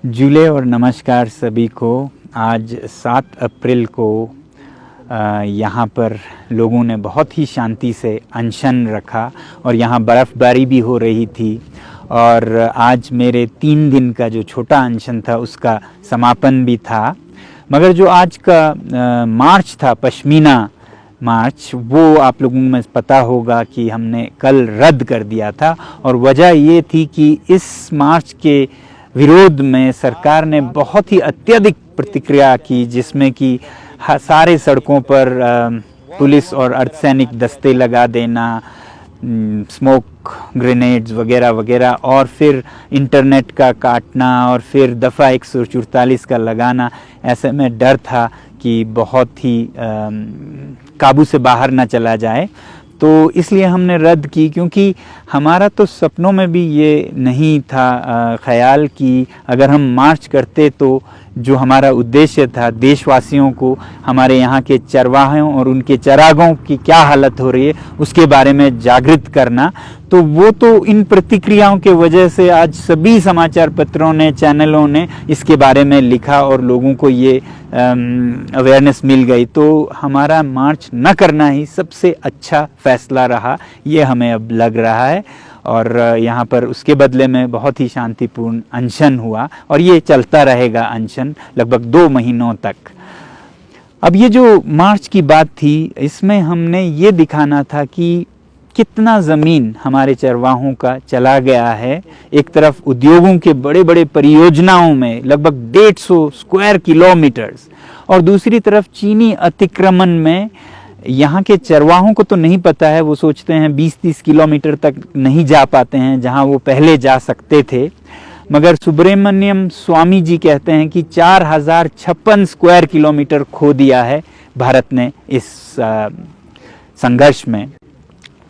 जुले और नमस्कार सभी को। आज 7 अप्रैल को यहाँ पर लोगों ने बहुत ही शांति से अनशन रखा और यहाँ बर्फ़बारी भी हो रही थी। और आज मेरे 3 दिन का जो छोटा अनशन था उसका समापन भी था। मगर जो आज का मार्च था, पश्मीना मार्च, वो आप लोगों में पता होगा कि हमने कल रद्द कर दिया था। और वजह ये थी कि इस मार्च के विरोध में सरकार ने बहुत ही अत्यधिक प्रतिक्रिया की, जिसमें कि सारे सड़कों पर पुलिस और अर्धसैनिक दस्ते लगा देना, स्मोक ग्रेनेड्स वगैरह वगैरह, और फिर इंटरनेट का काटना, और फिर दफ़ा 144 का लगाना। ऐसे में डर था कि बहुत ही काबू से बाहर ना चला जाए, तो इसलिए हमने रद्द की। क्योंकि हमारा तो सपनों में भी ये नहीं था ख्याल कि अगर हम मार्च करते तो जो हमारा उद्देश्य था देशवासियों को, हमारे यहाँ के चरवाहों और उनके चरागाहों की क्या हालत हो रही है उसके बारे में जागृत करना, तो वो तो इन प्रतिक्रियाओं के वजह से आज सभी समाचार पत्रों ने, चैनलों ने इसके बारे में लिखा और लोगों को ये अवेयरनेस मिल गई। तो हमारा मार्च न करना ही सबसे अच्छा फैसला रहा, ये हमें अब लग रहा है। और यहाँ पर उसके बदले में बहुत ही शांतिपूर्ण अनशन हुआ और ये चलता रहेगा अनशन लगभग 2 महीनों तक। अब ये जो मार्च की बात थी, इसमें हमने ये दिखाना था कि कितना ज़मीन हमारे चरवाहों का चला गया है। एक तरफ उद्योगों के बड़े बड़े परियोजनाओं में लगभग 150 स्क्वायर किलोमीटर्स, और दूसरी तरफ चीनी अतिक्रमण में यहाँ के चरवाहों को तो नहीं पता है, वो सोचते हैं 20-30 किलोमीटर तक नहीं जा पाते हैं जहाँ वो पहले जा सकते थे। मगर सुब्रमण्यम स्वामी जी कहते हैं कि 4056 स्क्वायर किलोमीटर खो दिया है भारत ने इस संघर्ष में।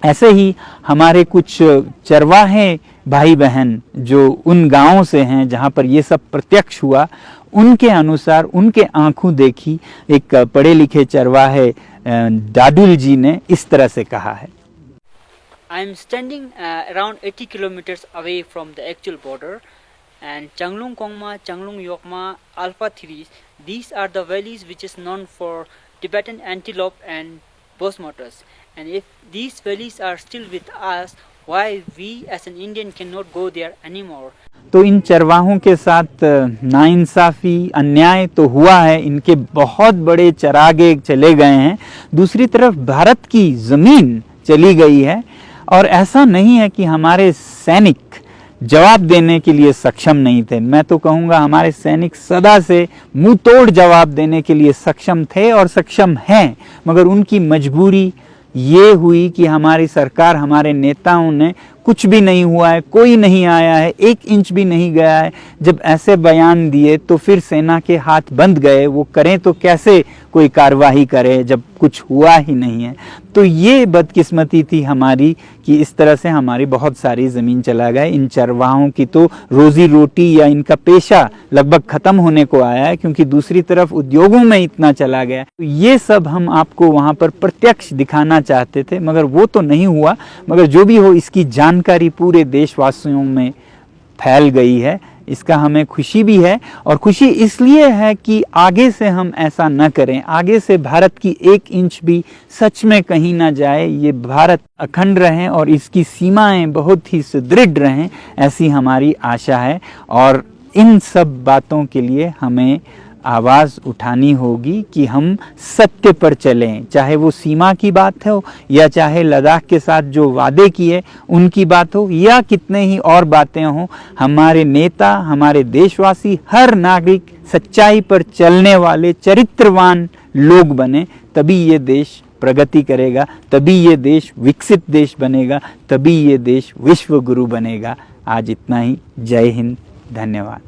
ऐसे ही हमारे कुछ चरवाहे भाई बहन जो उन गांवों से हैं जहां पर ये सब प्रत्यक्ष हुआ, उनके अनुसार, उनके आंखों देखी एक पढ़े लिखे चरवाहे डाडुल जी ने इस तरह से कहा है। I am standing around 80 kilometers away from the actual border, and Changlung Kongma, Changlung Yokma, Alpha 3, these are the valleys which is known for Tibetan antelope and bosmotus. And if these valleys are still with us, why we as an Indian cannot go there anymore? तो इन चरवाहों के साथ नाइंसाफ़ी, अन्याय तो हुआ है, इनके बहुत बड़े चरागे चले गए हैं, दूसरी तरफ भारत की ज़मीन चली गई है। और ऐसा नहीं है कि हमारे सैनिक जवाब देने के लिए सक्षम नहीं थे। मैं तो कहूँगा हमारे सैनिक सदा से मुंह तोड़ जवाब देने के लिए सक्षम थे और सक्षम हैं, मगर उनकी मजबूरी ये हुई कि हमारी सरकार, हमारे नेताओं ने कुछ भी नहीं हुआ है, कोई नहीं आया है, 1 इंच भी नहीं गया है, जब ऐसे बयान दिए तो फिर सेना के हाथ बंद गए। वो करें तो कैसे कोई कार्रवाई करे जब कुछ हुआ ही नहीं है। तो ये बदकिस्मती थी हमारी कि इस तरह से हमारी बहुत सारी ज़मीन चला गया। इन चरवाहों की तो रोज़ी रोटी या इनका पेशा लगभग ख़त्म होने को आया है, क्योंकि दूसरी तरफ उद्योगों में इतना चला गया। तो ये सब हम आपको वहाँ पर प्रत्यक्ष दिखाना चाहते थे, मगर वो तो नहीं हुआ। मगर जो भी हो, इसकी जानकारी पूरे देशवासियों में फैल गई है, इसका हमें खुशी भी है। और खुशी इसलिए है कि आगे से हम ऐसा न करें, आगे से भारत की 1 इंच भी सच में कहीं ना जाए। ये भारत अखंड रहें और इसकी सीमाएं बहुत ही सुदृढ़ रहें, ऐसी हमारी आशा है। और इन सब बातों के लिए हमें आवाज़ उठानी होगी कि हम सत्य पर चलें, चाहे वो सीमा की बात हो या चाहे लद्दाख के साथ जो वादे किए उनकी बात हो या कितने ही और बातें हों। हमारे नेता, हमारे देशवासी, हर नागरिक सच्चाई पर चलने वाले चरित्रवान लोग बने, तभी ये देश प्रगति करेगा, तभी ये देश विकसित देश बनेगा, तभी ये देश विश्व गुरु बनेगा। आज इतना ही। जय हिंद, धन्यवाद।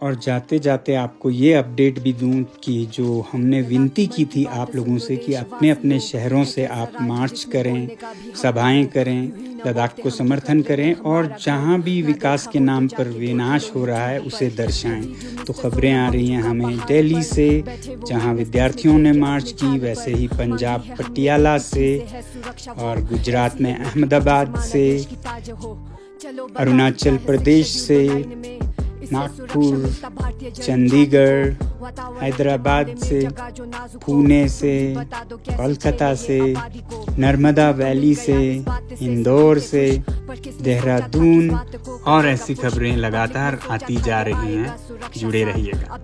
और जाते जाते आपको ये अपडेट भी दूं कि जो हमने विनती की थी आप लोगों से कि अपने अपने शहरों से आप मार्च करें, सभाएं करें, लद्दाख को समर्थन करें और जहां भी विकास के नाम पर विनाश हो रहा है उसे दर्शाएं। तो खबरें आ रही हैं हमें दिल्ली से, जहां विद्यार्थियों ने मार्च की, वैसे ही पंजाब पटियाला से, और गुजरात में अहमदाबाद से, अरुणाचल प्रदेश से, नागपुर, चंडीगढ़, हैदराबाद से, पुणे से, कोलकाता से, नर्मदा वैली से, इंदौर से, देहरादून, और ऐसी खबरें लगातार आती जा रही हैं। जुड़े रहिएगा।